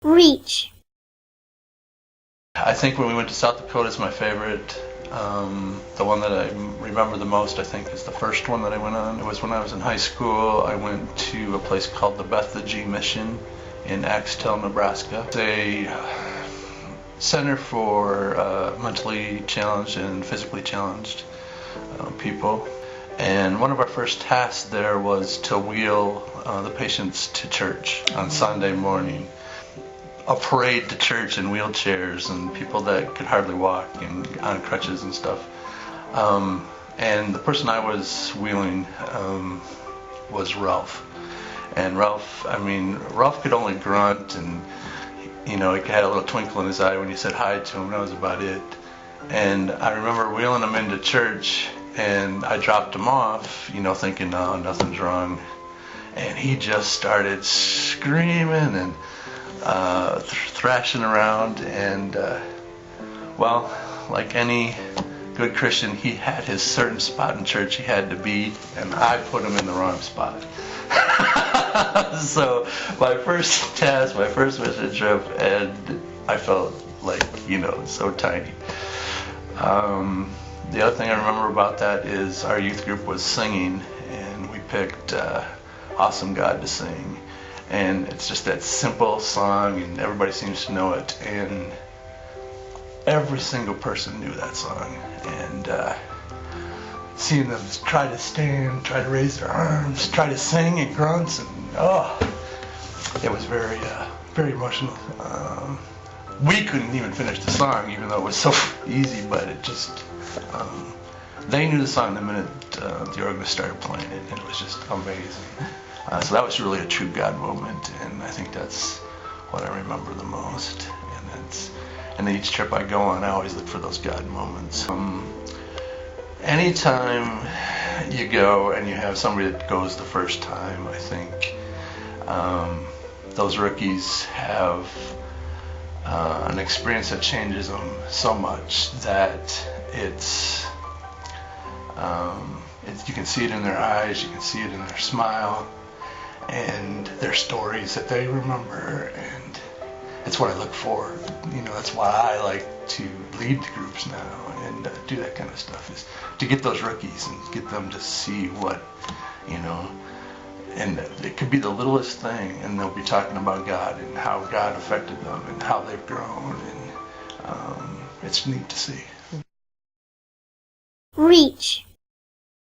Reach. I think when we went to South Dakota is my favorite. The one that I remember the most, I think, is the first one that I went on. It was when I was in high school. I went to a place called the Bethlehem Mission in Axtell, Nebraska. It's a center for mentally challenged and physically challenged people. And one of our first tasks there was to wheel the patients to church on Sunday morning. A parade to church in wheelchairs and people that could hardly walk and on crutches and stuff. And the person I was wheeling was Ralph. And Ralph could only grunt, and he had a little twinkle in his eye when you said hi to him. That was about it. And I remember wheeling him into church, and I dropped him off, thinking, no, nothing's wrong. And he just started screaming and thrashing around, and like any good Christian, he had his certain spot in church he had to be, and I put him in the wrong spot. So my first task, my first mission trip, and I felt like, so tiny. The other thing I remember about that is our youth group was singing, and we picked Awesome God to sing. And it's just that simple song, and everybody seems to know it. And every single person knew that song. And seeing them try to stand, try to raise their arms, try to sing and grunts, and it was very, very emotional. We couldn't even finish the song, even though it was so easy. But it just, they knew the song the minute the organist started playing it, and it was just amazing. So that was really a true God moment, and I think that's what I remember the most. And each trip I go on, I always look for those God moments. Anytime you go and you have somebody that goes the first time, I think those rookies have an experience that changes them so much that you can see it in their eyes, you can see it in their smile, and their stories that they remember, and it's what I look for. That's why I like to lead the groups now and do that kind of stuff, is to get those rookies and get them to see what, and it could be the littlest thing, and they'll be talking about God and how God affected them and how they've grown, and it's neat to see. Reach.